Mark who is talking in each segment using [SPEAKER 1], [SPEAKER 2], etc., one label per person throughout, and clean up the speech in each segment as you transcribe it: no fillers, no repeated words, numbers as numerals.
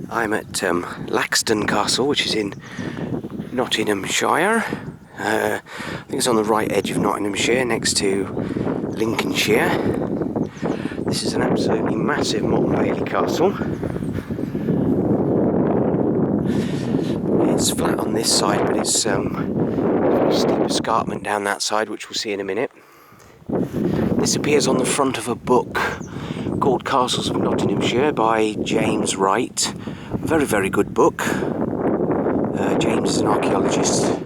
[SPEAKER 1] I'm at Laxton Castle, which is in Nottinghamshire. I think it's on the right edge of Nottinghamshire, next to Lincolnshire. This is an absolutely massive motte and bailey castle. It's flat on this side, but it's a very steep escarpment down that side, which we'll see in a minute. This appears on the front of a book called Castles of Nottinghamshire by James Wright. A very, very good book. James is an archaeologist.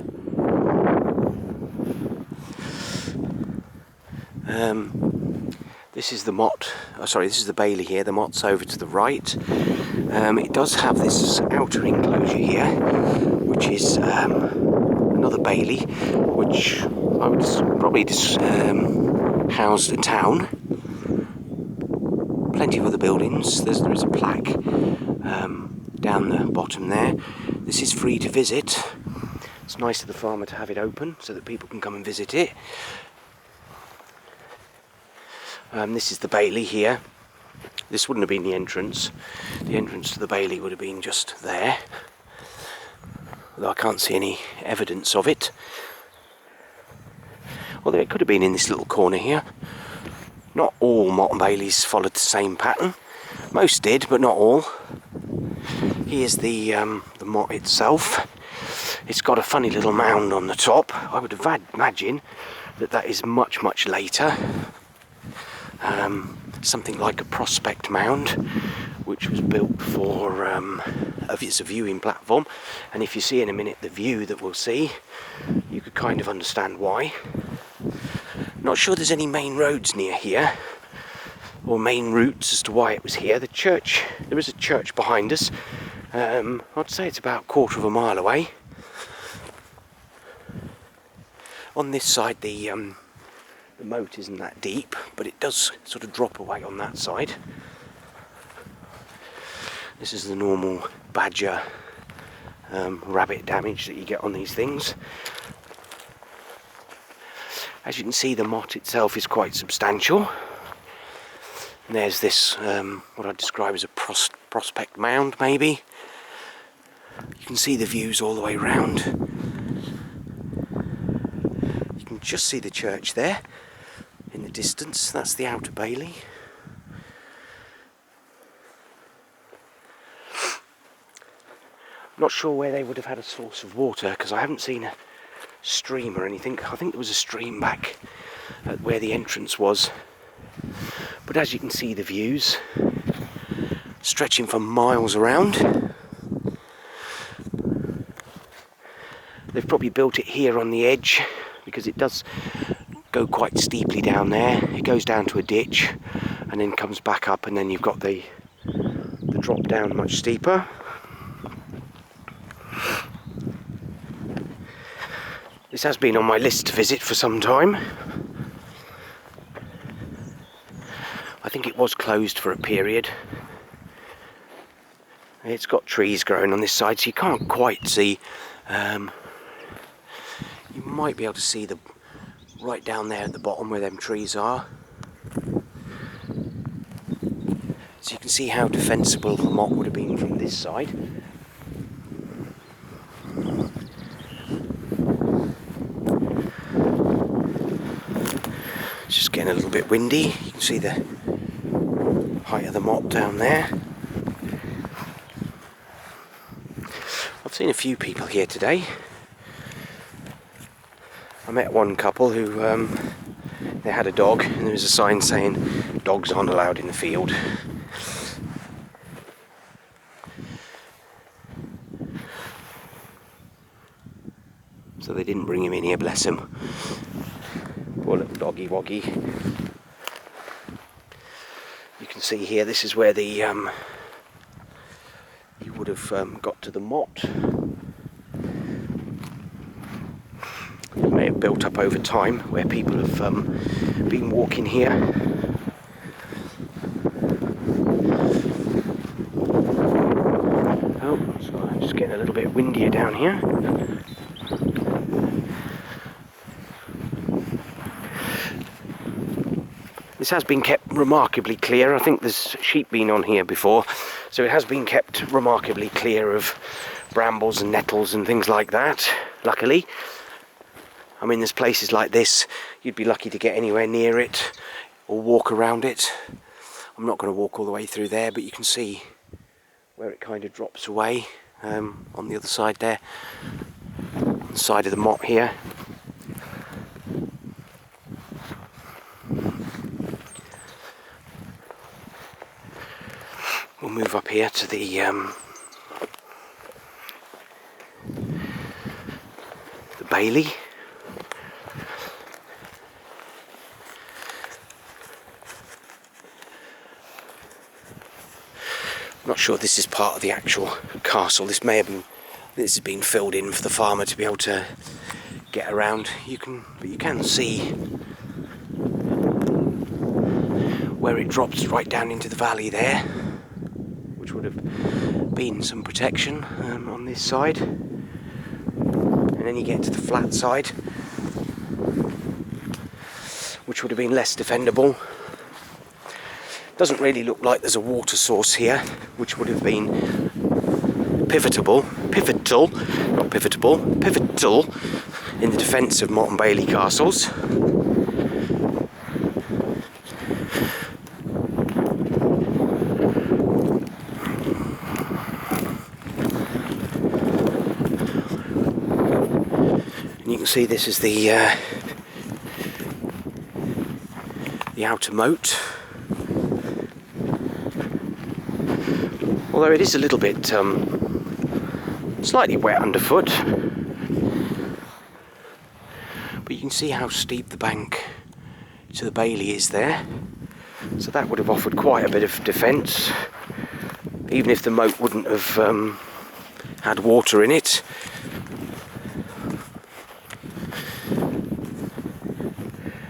[SPEAKER 1] This is the motte. This is the bailey here. The motte's over to the right. It does have this outer enclosure here, which is another bailey, which I would probably house the town. Plenty of other buildings. There is a plaque down the bottom there. This is free to visit. It's nice of the farmer to have it open so that people can come and visit it. This is the bailey here. This wouldn't have been the entrance. The entrance to the bailey would have been just there, although I can't see any evidence of it. Although it could have been in this little corner here. Not all motte and baileys followed the same pattern. Most did, but not all. Here's the motte itself. It's got a funny little mound on the top. I would imagine that is much, much later. Something like a prospect mound, which was built for as a viewing platform. And if you see in a minute the view that we'll see, you could kind of understand why. Not sure there's any main roads near here, or main routes as to why it was here. The church, there is a church behind us. I'd say it's about a quarter of a mile away. On this side the moat isn't that deep, but it does sort of drop away on that side. This is the normal badger rabbit damage that you get on these things. As you can see, the motte itself is quite substantial. And there's this, what I'd describe as a prospect mound, maybe. You can see the views all the way round. You can just see the church there in the distance. That's the outer bailey. I'm not sure where they would have had a source of water, because I haven't seen a stream or anything. I think there was a stream back at where the entrance was. But as you can see, the views stretching for miles around. They've probably built it here on the edge because it does go quite steeply down there. It goes down to a ditch and then comes back up, and then you've got the drop down much steeper. This has been on my list to visit for some time. I think it was closed for a period. It's got trees growing on this side, so you can't quite see. You might be able to see the right down there at the bottom where them trees are. So you can see how defensible the motte would have been from this side. It's just getting a little bit windy. You can see the height of the motte down there. I've seen a few people here today. I met one couple who they had a dog, and there was a sign saying dogs aren't allowed in the field. So they didn't bring him in here, bless him. Poor little doggy woggy. You can see here, this is where the you would have got to the motte. It may have built up over time where people have been walking here. Oh, so it's just getting a little bit windier down here. This has been kept remarkably clear. I think there's sheep been on here before, So it has been kept remarkably clear of brambles and nettles and things like that, luckily. I mean, there's places like this, you'd be lucky to get anywhere near it or walk around it. I'm not going to walk all the way through there, but you can see where it kind of drops away on the other side there, on the side of the motte here. We'll move up here to the bailey. I'm not sure this is part of the actual castle. This has been filled in for the farmer to be able to get around. But you can see where it drops right down into the valley there, which would have been some protection on this side. And then you get to the flat side, which would have been less defendable. Doesn't really look like there's a water source here, which would have been pivotal in the defence of Motte and Bailey castles. And you can see this is the outer moat. Although it is a little bit slightly wet underfoot, but you can see how steep the bank to the bailey is there, so that would have offered quite a bit of defence, even if the moat wouldn't have had water in it.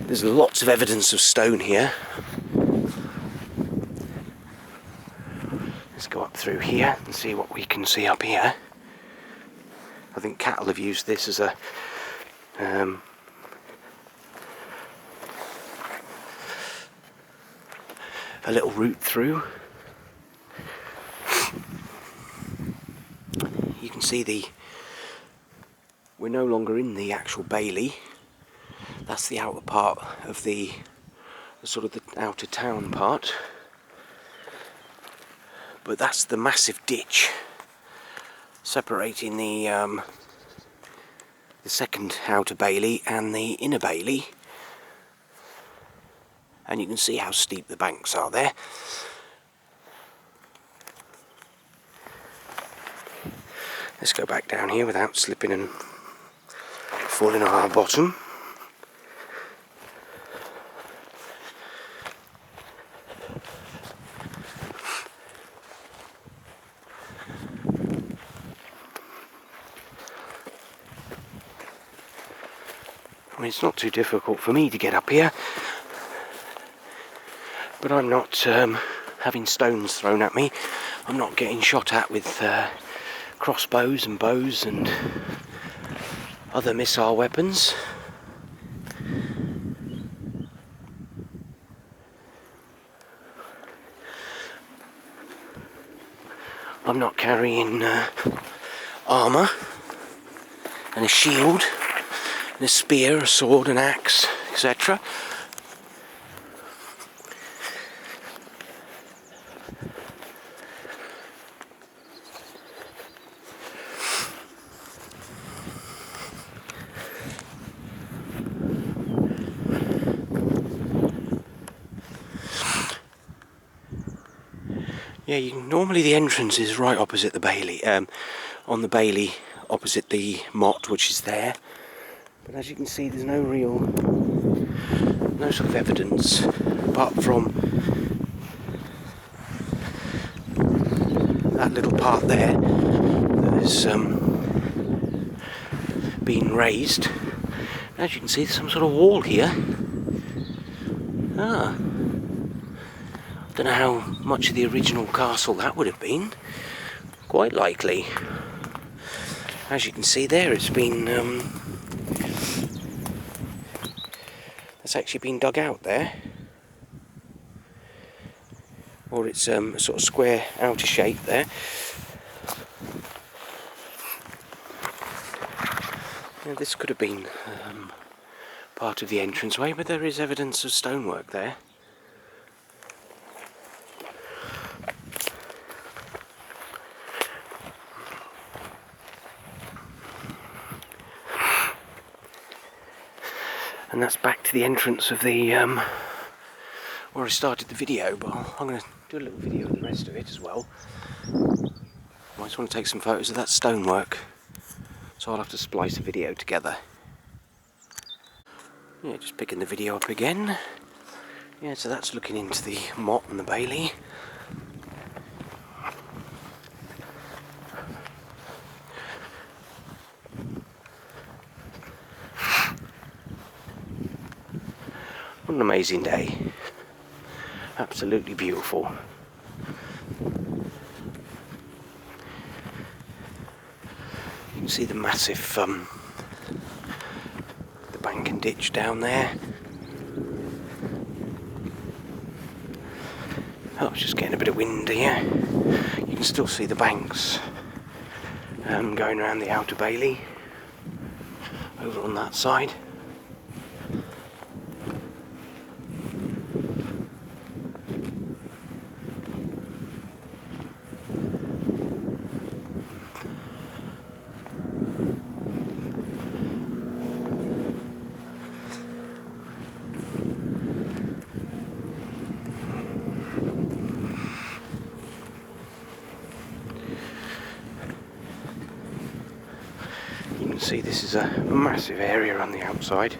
[SPEAKER 1] There's lots of evidence of stone here. Let's go up through here and see what we can see up here. I think cattle have used this as a little route through. You can see we're no longer in the actual bailey. That's the outer part of the sort of the outer town part. But that's the massive ditch separating the second outer bailey and the inner bailey, and you can see how steep the banks are there. Let's go back down here without slipping and falling on our bottom. I mean, it's not too difficult for me to get up here, but I'm not having stones thrown at me. I'm not getting shot at with crossbows and bows and other missile weapons. I'm not carrying armour and a shield and a spear, a sword, an axe, etc. Yeah, normally the entrance is right opposite the bailey, on the bailey opposite the motte, which is there. But as you can see, there's no sort of evidence apart from that little part there that has been raised. As you can see, there's some sort of wall here. Don't know how much of the original castle that would have been. Quite likely. As you can see there, it's been it's actually been dug out there. or it's a sort of square outer shape there. Now, this could have been part of the entranceway, but there is evidence of stonework there. And that's back to the entrance of the where I started the video, but I'm going to do a little video of the rest of it as well. I just want to take some photos of that stonework, so I'll have to splice a video together. Yeah, just picking the video up again. Yeah, so that's looking into the motte and the bailey. What an amazing day. Absolutely beautiful. You can see the massive the bank and ditch down there. Oh, it's just getting a bit of wind here. You can still see the banks going around the outer bailey over on that side. You can see this is a massive area on the outside.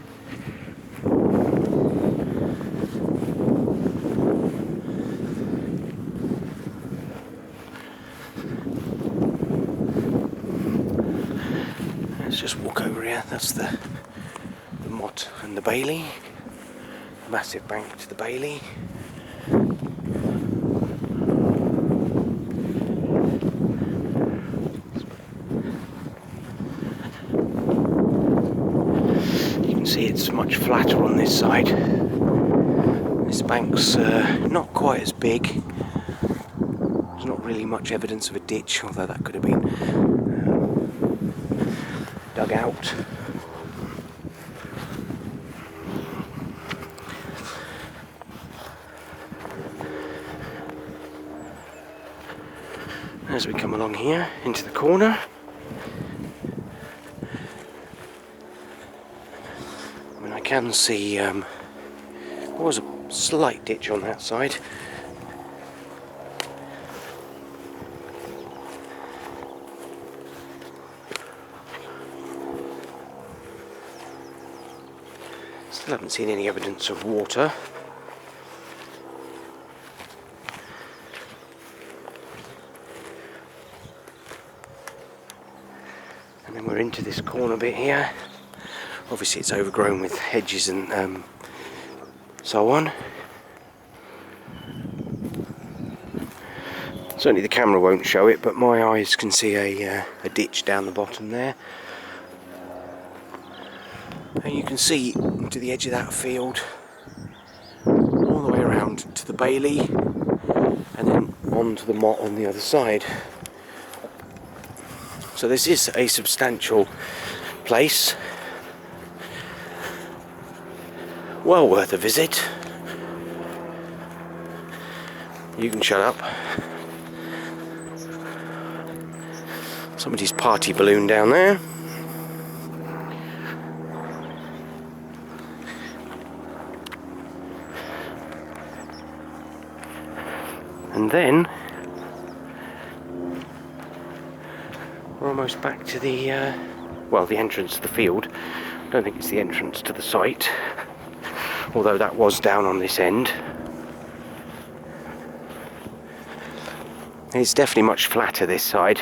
[SPEAKER 1] Let's just walk over here. That's the motte and the bailey. Massive bank to the bailey. See, it's much flatter on this side. This bank's not quite as big. There's not really much evidence of a ditch, although that could have been dug out. As we come along here into the corner, I can see there was a slight ditch on that side. Still haven't seen any evidence of water. And then we're into this corner bit here. Obviously it's overgrown with hedges and so on. Certainly the camera won't show it, but my eyes can see a ditch down the bottom there. And you can see to the edge of that field, all the way around to the bailey, and then on to the motte on the other side. So this is a substantial place. Well worth a visit. You can shut up. Somebody's party balloon down there. And then we're almost back to the well, the entrance to the field. I don't think it's the entrance to the site, although that was down on this end. It's definitely much flatter this side.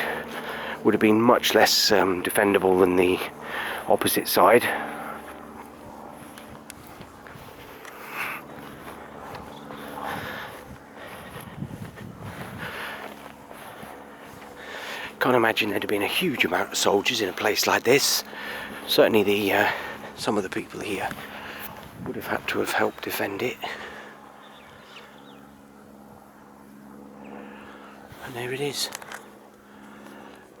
[SPEAKER 1] Would have been much less defendable than the opposite side. Can't imagine there'd have been a huge amount of soldiers in a place like this. Certainly the some of the people here would have had to have helped defend it. And there it is.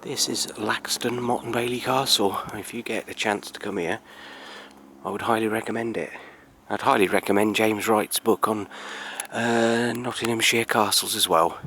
[SPEAKER 1] This is Laxton Motte and Bailey Castle. If you get a chance to come here, I would highly recommend it. I'd highly recommend James Wright's book on Nottinghamshire castles as well.